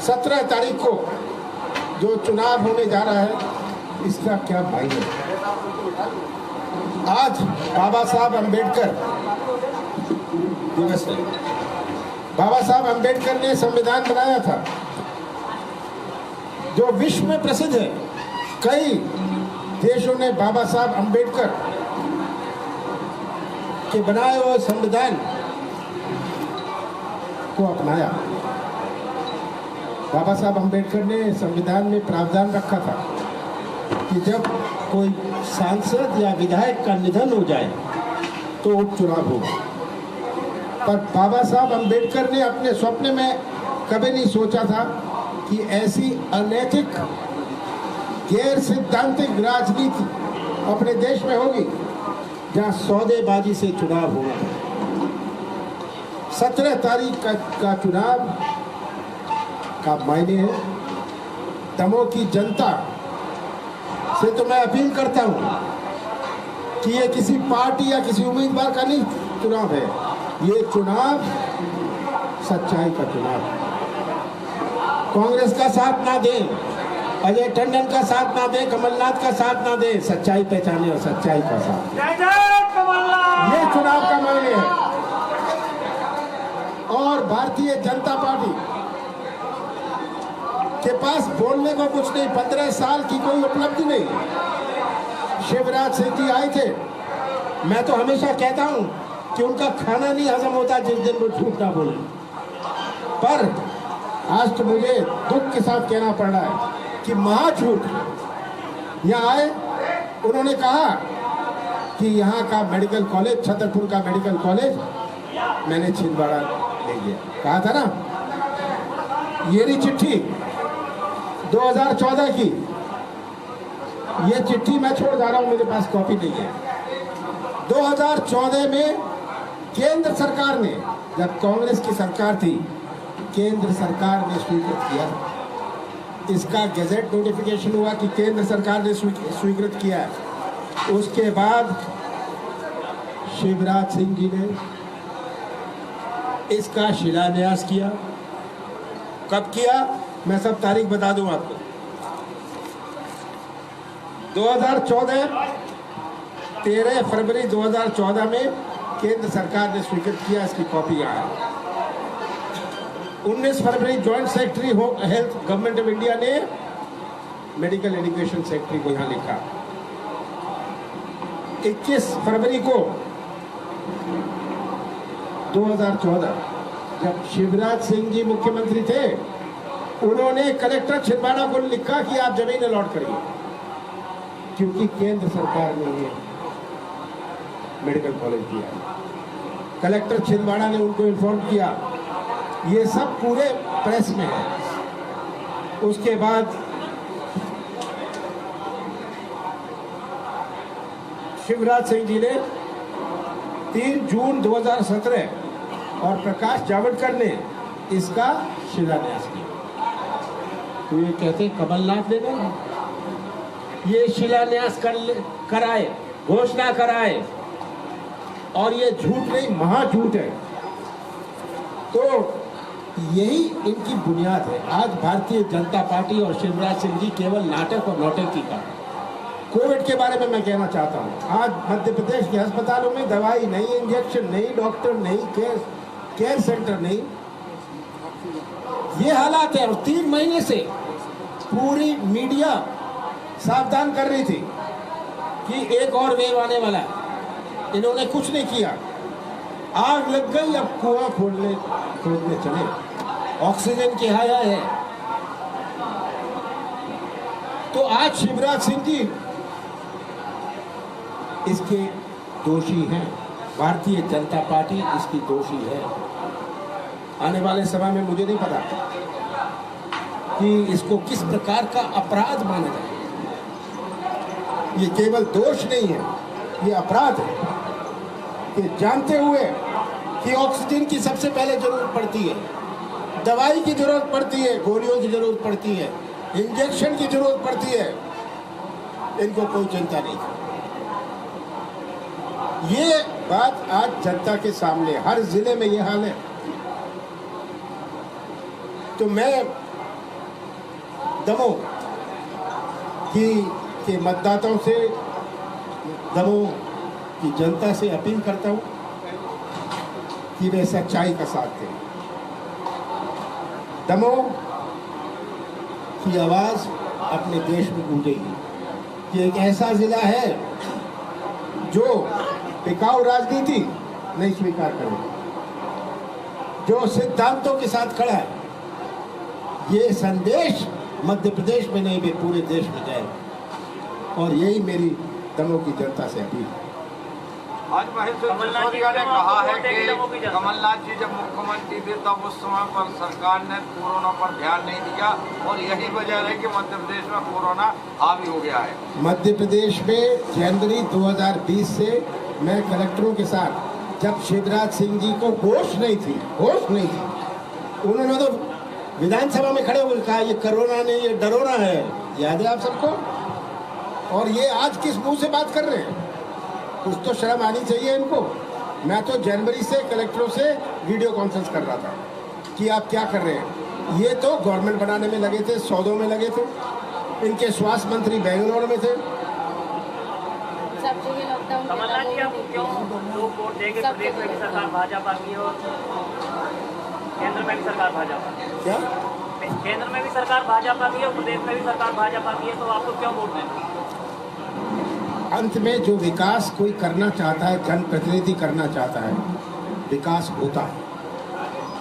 17 तारीख को जो चुनाव होने जा रहा है, इसका क्या भाई है। आज बाबा साहब अम्बेडकर दिवस है। बाबा साहब अम्बेडकर ने संविधान बनाया था जो विश्व में प्रसिद्ध है। कई देशों ने बाबा साहब अम्बेडकर के बनाए हुए संविधान को अपनाया। बाबा साहब अम्बेडकर ने संविधान में प्रावधान रखा था कि जब कोई सांसद या विधायक का निधन हो जाए तो उपचुनाव होगा। पर बाबा साहब अम्बेडकर ने अपने स्वप्न में कभी नहीं सोचा था कि ऐसी अनैतिक गैर सिद्धांतिक राजनीति अपने देश में होगी जहां सौदेबाजी से चुनाव होगा। 17 तारीख का चुनाव का मायने है। दमोह की जनता से तो मैं अपील करता हूं कि ये किसी पार्टी या किसी उम्मीदवार का नहीं चुनाव है, ये चुनाव सच्चाई का चुनाव है। कांग्रेस का साथ ना दे, अजय टंडन का साथ ना दे, कमलनाथ का साथ ना दे, सच्चाई पहचाने और सच्चाई का साथ, ये चुनाव का मायने है। और भारतीय जनता पार्टी के पास बोलने को कुछ नहीं, 15 साल की कोई उपलब्धि नहीं। शिवराज सिंह जी आए थे, मैं तो हमेशा कहता हूं कि उनका खाना नहीं हजम होता जिस दिन वो झूठ ना बोले। पर आज तो मुझे दुख के साथ कहना पड़ रहा है कि महाझूठ यहाँ आए। उन्होंने कहा कि यहाँ का मेडिकल कॉलेज, छतरपुर का मेडिकल कॉलेज मैंने छिंदवाड़ा ले गया, कहा था ना। ये रही चिट्ठी 2014 की, ये चिट्ठी मैं छोड़ जा रहा हूं, मेरे पास कॉपी नहीं है। 2014 में केंद्र सरकार ने, जब कांग्रेस की सरकार थी, केंद्र सरकार ने स्वीकृत किया। इसका गैजेट नोटिफिकेशन हुआ कि केंद्र सरकार ने स्वीकृत किया। उसके बाद शिवराज सिंह जी ने इसका शिलान्यास किया। कब किया मैं सब तारीख बता दूं आपको। 2014 13 फरवरी 2014 में केंद्र सरकार ने स्वीकृत किया। इसकी कॉपी यहाँ है। 19 फरवरी joint secretary health government of India ने मेडिकल एजुकेशन सेक्रेटरी को यहाँ लिखा। 21 फरवरी को 2014 जब शिवराज सिंह जी मुख्यमंत्री थे, उन्होंने कलेक्टर छिंदवाड़ा को लिखा कि आप जमीन अलॉट करिए, क्योंकि केंद्र सरकार ने ये मेडिकल कॉलेज दिया। कलेक्टर छिंदवाड़ा ने उनको इन्फॉर्म किया। ये सब पूरे प्रेस में है। उसके बाद शिवराज सिंह जी ने 3 जून 2017 और प्रकाश जावड़ेकर ने इसका शिलान्यास किया। तो ये कहते कमलनाथ ने ना ये शिलान्यास कराए, घोषणा कराए, और ये झूठ नहीं, महाझूठ है। तो यही इनकी बुनियाद है। आज भारतीय जनता पार्टी और शिवराज सिंह जी केवल नाटक और नौटंकी का। कोविड के बारे में मैं कहना चाहता हूँ, आज मध्य प्रदेश के अस्पतालों में दवाई नहीं, इंजेक्शन नहीं, डॉक्टर नहीं, केयर सेंटर नहीं, ये हालात है। और 3 महीने से पूरी मीडिया सावधान कर रही थी कि एक और वेव आने वाला है। इन्होंने कुछ नहीं किया। आग लग गई, अब कुआं खोदने चले। ऑक्सीजन की हाया है। तो आज शिवराज सिंह जी इसके दोषी हैं। भारतीय जनता पार्टी इसकी दोषी है। आने वाले समय में मुझे नहीं पता कि इसको किस प्रकार का अपराध माना जाए। ये केवल दोष नहीं है, ये अपराध है कि जानते हुए कि ऑक्सीजन की सबसे पहले जरूरत पड़ती है, दवाई की जरूरत पड़ती है, गोलियों की जरूरत पड़ती है, इंजेक्शन की जरूरत पड़ती है, इनको कोई चिंता नहीं। ये बात आज जनता के सामने, हर जिले में ये हाल है। तो मैं दमोह के मतदाताओं से, दमोह की जनता से अपील करता हूँ कि वे सच्चाई का साथ दें। दमोह की आवाज़ अपने देश में गूंजेगी कि एक ऐसा जिला है जो टिकाऊ राजनीति नहीं स्वीकार करेगा, जो सिद्धांतों के साथ खड़ा है। ये संदेश मध्य प्रदेश में नहीं, वे पूरे देश में जाएगा, और यही मेरी दमोह की जनता से अपील है। आज महेश सिसोदिया ने कहा है कि कमलनाथ जी जब मुख्यमंत्री थे तब उस समय पर सरकार ने कोरोना पर ध्यान नहीं दिया, और यही वजह है कि मध्य प्रदेश में कोरोना हावी हो गया है। मध्य प्रदेश में जनवरी 2020 से मैं कलेक्टरों के साथ, जब शिवराज सिंह जी को होश नहीं थी, उन्होंने तो विधानसभा में खड़े होकर कहा ये कोरोना नहीं, ये डरोना है। याद है आप सबको? और ये आज किस मुंह से बात कर रहे हैं? कुछ तो शर्म आनी चाहिए इनको। मैं तो जनवरी से कलेक्टरों से वीडियो कॉन्फ्रेंस कर रहा था कि आप क्या कर रहे हैं। ये तो गवर्नमेंट बनाने में लगे थे, सौदों में लगे थे। इनके स्वास्थ्य मंत्री बेंगलोर में थे। कमलनाथ जी आपको क्यों लोग वोट देंगे? प्रदेश में भी सरकार भाजपा की है और केंद्र में भी सरकार भाजपा की है। क्या केंद्र में भी सरकार भाजपा की है और प्रदेश में भी सरकार भाजपा की है, तो आपको क्यों वोट दें? अंत में जो विकास कोई करना चाहता है, जनप्रतिनिधि करना चाहता है, विकास होता है।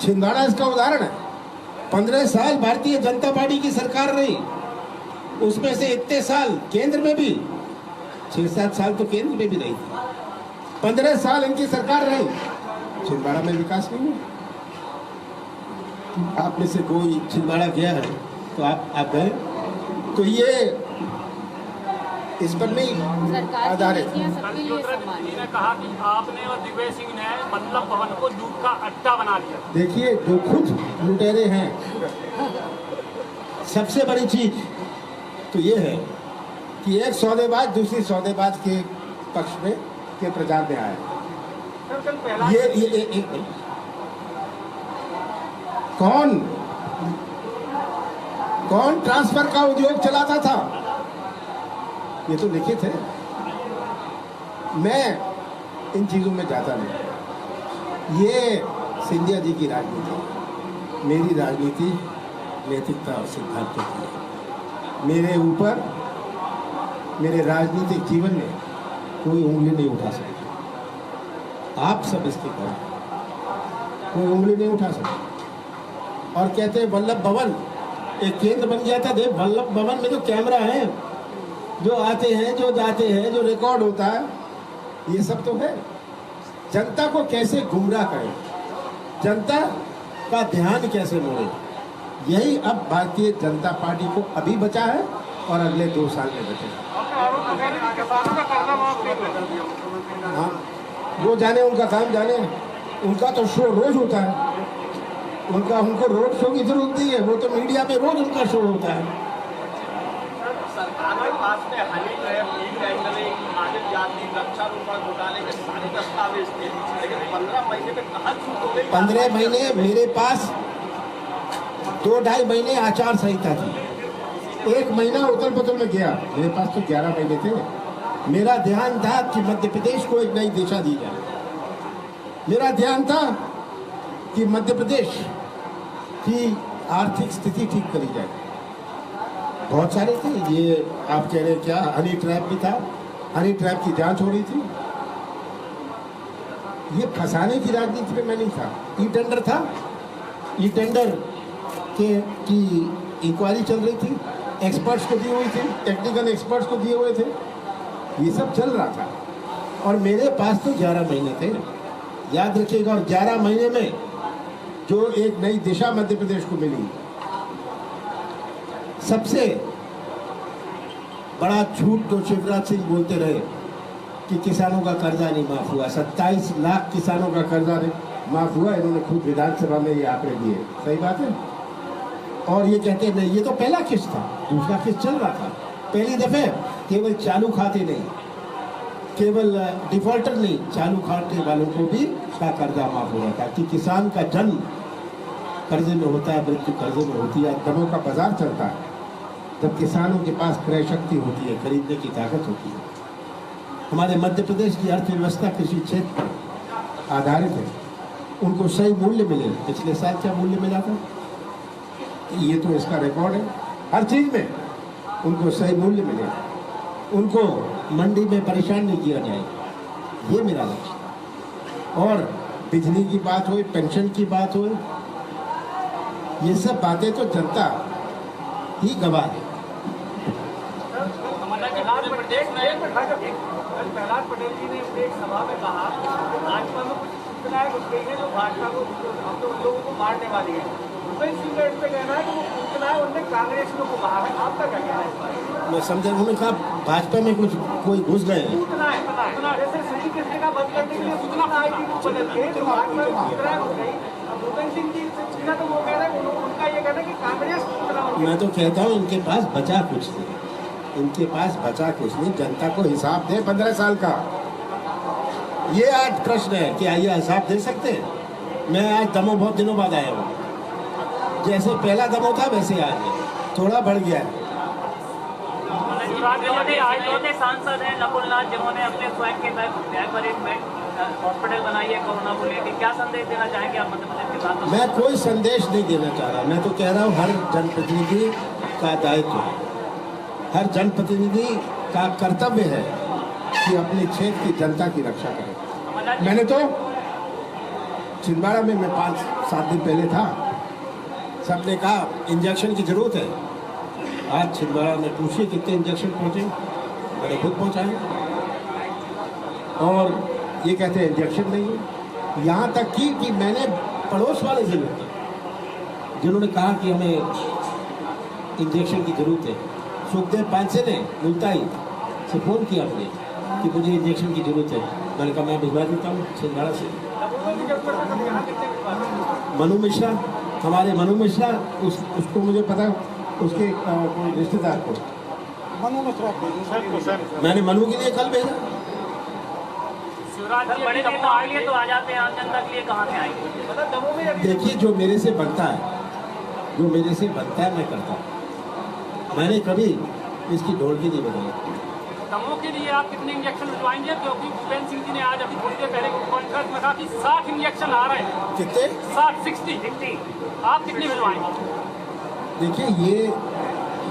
छिंदवाड़ा इसका उदाहरण है। 15 साल भारतीय जनता पार्टी की सरकार रही, उसमें से इतने साल केंद्र में भी, 6-7 साल तो केंद्र में भी रही थी। 15 साल इनकी सरकार रही, छिंदवाड़ा में विकास नहीं हुआ। आप में से कोई छिंदवाड़ा गया है तो आप गए? तो ये इस पर नहीं आधारित। ने कहा कि आपने और दिग्विजय सिंह ने मतलब भवन को लूट का अड्डा बना दिया। देखिए, जो खुद लुटेरे हैं, सबसे बड़ी चीज तो ये है कि एक सौदेबाज दूसरी सौदेबाज के पक्ष में के प्रचार में आया। ये कौन ट्रांसफर का उद्योग चलाता था, ये तो लिखित है। मैं इन चीजों में जाता नहीं। ये सिंधिया जी की राजनीति, मेरी राजनीति नैतिकता और सिद्धांतों की है। मेरे ऊपर, मेरे राजनीतिक जीवन में कोई उंगली नहीं उठा सकता। आप सब इसके कर, कोई उंगली नहीं उठा सकता। और कहते हैं वल्लभ भवन एक केंद्र बन गया था। देख, वल्लभ भवन में जो कैमरा है, जो आते हैं, जो जाते हैं, जो रिकॉर्ड होता है, ये सब तो है। जनता को कैसे गुमराह करें, जनता का ध्यान कैसे मोड़े, यही अब भारतीय जनता पार्टी को अभी बचा है और अगले 2 साल में बचेगा। हाँ, वो जाने, उनका काम जाने। उनका तो शो रोज होता है। उनको रोड शो की जरूरत नहीं है, वो तो मीडिया में रोज उनका शो होता है। सरकार के पास में हनी ट्रैप, मानव जाति, वृक्षारोपण घोटाले के सारे दस्तावेज थे, लेकिन 15 महीने में कहाँ छूट हो गई? 15 महीने मेरे पास 2-2.5 महीने आचार संहिता थी। 1 महीना उतल पुतल में गया। मेरे पास तो 11 महीने थे। मेरा ध्यान था कि मध्य प्रदेश को एक नई दिशा दी जाए। मेरा ध्यान था कि मध्य प्रदेश की आर्थिक स्थिति ठीक करी जाए। बहुत सारे थे। ये आप कह रहे हैं क्या, हनी ट्रैप भी था। हनी ट्रैप की जांच हो रही थी। ये फंसाने की राजनीति में मैं नहीं था। ई टेंडर था, ई टेंडर की इंक्वायरी चल रही थी, एक्सपर्ट्स को दी हुई थी, टेक्निकल एक्सपर्ट्स को दिए हुए थे, ये सब चल रहा था। और मेरे पास तो 11 महीने थे, याद रखिएगा। और 11 महीने में जो एक नई दिशा मध्य प्रदेश को मिली। सबसे बड़ा झूठ तो शिवराज सिंह बोलते रहे कि किसानों का कर्जा नहीं माफ हुआ। 27 लाख किसानों का कर्जा माफ हुआ। इन्होंने खुद विधानसभा में ये आंकड़े दिए। सही बात है। और ये कहते नहीं, ये तो पहला किस्त था, दूसरा किस्त चल रहा था। पहली दफे केवल चालू खाते नहीं, केवल डिफॉल्टर नहीं, चालू खाते वालों को भी का कर्जा माफ हो रहा था। कि किसान का जन्म कर्जे में होता है, मृत्यु कर्जे में होती है। दमों का बाजार चलता है। जब किसानों के पास क्रय शक्ति होती है, खरीदने की ताकत होती है। हमारे मध्य प्रदेश की अर्थव्यवस्था कृषि क्षेत्र पर आधारित है। उनको सही मूल्य मिले। पिछले साल क्या मूल्य मिला था, ये तो इसका रिकॉर्ड है। हर चीज़ में उनको सही मूल्य मिले, उनको मंडी में परेशान नहीं किया जाए, ये मेरा लक्ष्य। और बिजली की बात हो, पेंशन की बात हो, ये सब बातें तो जनता ही गवाह है। प्रहलाद पटेल जी ने एक सभा में कहा भाजपा में कुछ सूचनाएं घुस गई हैं जो भाजपा को हम तो लोगों को मारने वाली है। भूपेंद्र सिंह का इस पे कहना है कि वो सूचनाएं उनने कांग्रेसियों को कहा है। आपका क्या कहना है इस बारे में? मैं समझा, उन्होंने कहा भाजपा में कुछ कोई घुस गए हैं। सूचनाएं जैसे सही किसने का बंद करने के लिए सूचना आई थी वो बदल के तो भाजपा में सूचनाएं घुस गई। अब भूपेंद्र सिंह जी से पूछना तो वो कह रहे हैं, उनका ये कहना है कि कांग्रेस सूचना। मैं तो कहता हूँ इनके पास बचा कुछ नहीं, इनके पास बचा कुछ नहीं। जनता को हिसाब दे 15 साल का, ये आज प्रश्न है कि आइए हिसाब दे सकते हैं। मैं आज दमोह बहुत दिनों बाद आया हूँ, जैसे पहला दमोह था वैसे आज है, थोड़ा बढ़ गया है। सांसद हैं नकुल नाथ, जिन्होंने अपने स्वयं के बैग पर एक हॉस्पिटल बनाई है कोरोना को लेकर, क्या संदेश देना चाहेंगे आप मध्य प्रदेश के साथ? मैं कोई संदेश नहीं देना चाह रहा, मैं तो कह रहा हूँ हर जनप्रतिनिधि का दायित्व है, हर जनप्रतिनिधि का कर्तव्य है कि अपने क्षेत्र की जनता की रक्षा करे। मैंने तो छिंदवाड़ा में मैं 5-7 दिन पहले था, सबने कहा इंजेक्शन की जरूरत है। आज छिंदवाड़ा में पूछिए कितने इंजेक्शन पहुँचे, मैंने खुद पहुँचाए। और ये कहते हैं इंजेक्शन नहीं है। यहाँ तक कि मैंने पड़ोस वाले जिले जिन्होंने कहा कि हमें इंजेक्शन की जरूरत है, सुखदेव पांसे ने मुल्ताई से फ़ोन किया मुझे कि मुझे इंजेक्शन की जरूरत है। मैंने कहा मैं भिजवा देता हूँ छिंदवाड़ा से। मनु मिश्रा, हमारे मनु मिश्रा, उसको मुझे पता, उसके कोई रिश्तेदार को मनु मिश्रा, मैंने मनु के लिए कल भेजा। बड़े नेता आएंगे तो आ जाते हैं, आम जनता के लिए कहाँ से आएंगे? देखिए, जो मेरे से बनता है, जो मेरे से बनता है मैं करता हूँ। मैंने कभी इसकी ढोलकी नहीं बदली। दमोह के लिए आप कितने इंजेक्शन भिजवाएंगे? क्योंकि भूपेंद्र सिंह जी ने आज अभी थोड़ी देर पहले कॉन्फ्रेंस में कहा कि 60 इंजेक्शन आ रहे हैं। कितने? 60 आप कितने भिजवाएंगे? देखिए, ये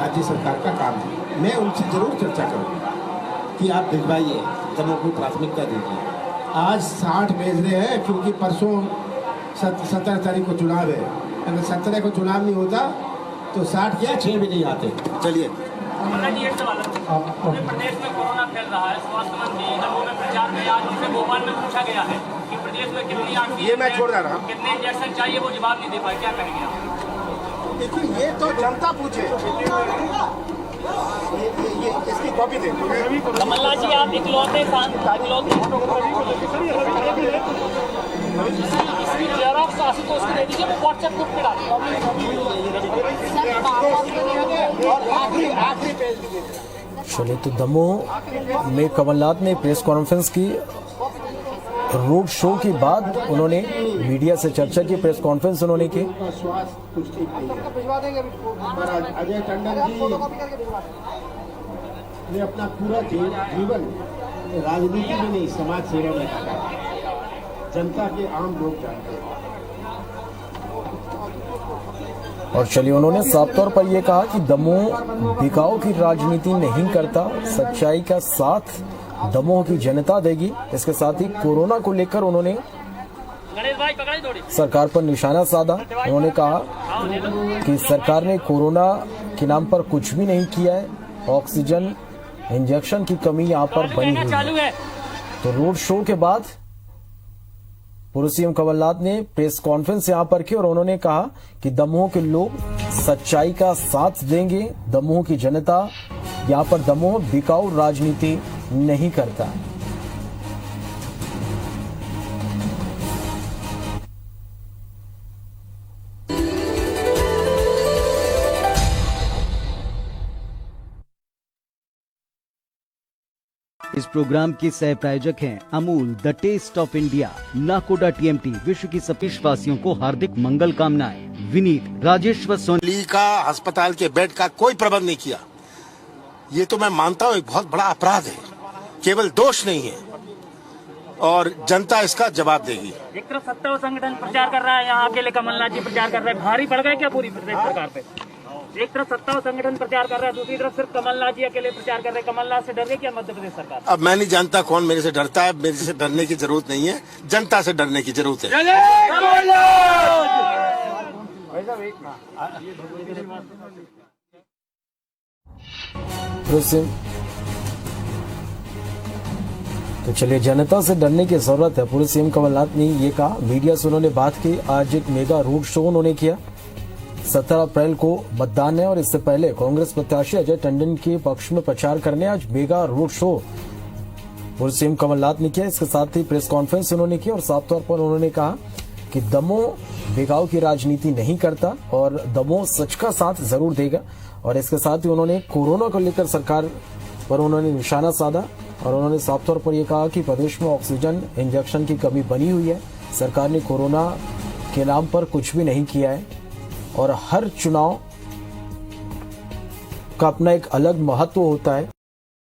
राज्य सरकार का काम है, मैं उनसे जरूर चर्चा करूँगा कि आप भिजवाइए, दमोह को प्राथमिकता दीजिए। आज 60 भेज रहे हैं क्योंकि परसों 17 तारीख को चुनाव है। अगर 17 को चुनाव नहीं होता तो 60 क्या 6 भी नहीं आते। चलिए, जी एक सवाल है, पूरे प्रदेश में कोरोना फैल रहा है। स्वास्थ्य मंत्री दमोह में प्रचार में आज उनसे भोपाल में पूछा गया है कि प्रदेश में कितनी ऑक्सीजन, ये मैं छोड़ रहा हूँ, कितने इंजेक्शन चाहिए, वो जवाब नहीं दे पाए, क्या कहेंगे आप? देखिए, ये तो जनता पूछे। ये इसकी कॉपी दे। कमलनाथ जी, आप इकलौते चलिए, तो दमोह में कमलनाथ ने प्रेस कॉन्फ्रेंस की। रोड शो के बाद उन्होंने मीडिया से चर्चा की, प्रेस कॉन्फ्रेंस उन्होंने की। स्वास्थ्य कुछ ठीक नहीं है। अजय टंडन जी ने अपना पूरा जीवन राजनीति में नहीं, समाज सेवा में किया। जनता के आम लोग जानते हैं। और चलिए, उन्होंने साफ तौर पर यह कहा कि दमोह बिकाऊ की राजनीति नहीं करता, सच्चाई का साथ दमोह की जनता देगी। इसके साथ ही कोरोना को लेकर उन्होंने सरकार पर निशाना साधा। उन्होंने कहा कि सरकार ने कोरोना के नाम पर कुछ भी नहीं किया है, ऑक्सीजन इंजेक्शन की कमी यहाँ पर बनी हुई है। तो रोड शो के बाद पूर्व सीएम कमलनाथ ने प्रेस कॉन्फ्रेंस यहाँ पर की और उन्होंने कहा कि दमोह के लोग सच्चाई का साथ देंगे, दमोह की जनता यहाँ पर दमोह बिकाऊ राजनीति नहीं करता। इस प्रोग्राम के सह प्रायोजक हैं Amul, the taste of India, Nakoda TMT. विश्व की सभी वासियों को हार्दिक मंगल कामनाएं। विनीत, राजेश्वर दिल्ली का अस्पताल के बेड का कोई प्रबंध नहीं किया। ये तो मैं मानता हूँ एक बहुत बड़ा अपराध है, केवल दोष नहीं है, और जनता इसका जवाब देगी। एक तरफ सत्ता संगठन प्रचार कर रहा है, यहाँ अकेले कमलनाथ जी प्रचार कर रहे हैं, भारी पड़ गए क्या पूरी प्रदेश सरकार पे? एक तरफ सत्ता संगठन प्रचार कर रहा है, दूसरी तरफ सिर्फ कमलनाथ जी अकेले प्रचार कर रहे हैं। कमलनाथ से डर गए क्या मध्य प्रदेश सरकार? अब मैं नहीं जानता कौन मेरे से डरता है, मेरे से डरने की जरूरत नहीं है, जनता से डरने की जरूरत है। तो चलिए, जनता से डरने की जरूरत है, पूर्व सीएम कमलनाथ ने ये कहा। मीडिया से उन्होंने बात की। आज एक मेगा रोड शो उन्होंने किया। 17 अप्रैल को मतदान है और इससे पहले कांग्रेस प्रत्याशी अजय टंडन के पक्ष में प्रचार करने आज मेगा रोड शो पूर्व सीएम कमलनाथ ने किया। इसके साथ ही प्रेस कॉन्फ्रेंस उन्होंने की और साफ तौर पर उन्होंने कहा कि दमोह बेगाव की राजनीति नहीं करता और दमोह सच का साथ जरूर देगा। और इसके साथ ही उन्होंने कोरोना को लेकर सरकार पर उन्होंने निशाना साधा और उन्होंने साफ तौर पर यह कहा कि प्रदेश में ऑक्सीजन इंजेक्शन की कमी बनी हुई है। सरकार ने कोरोना के नाम पर कुछ भी नहीं किया है और हर चुनाव का अपना एक अलग महत्व होता है।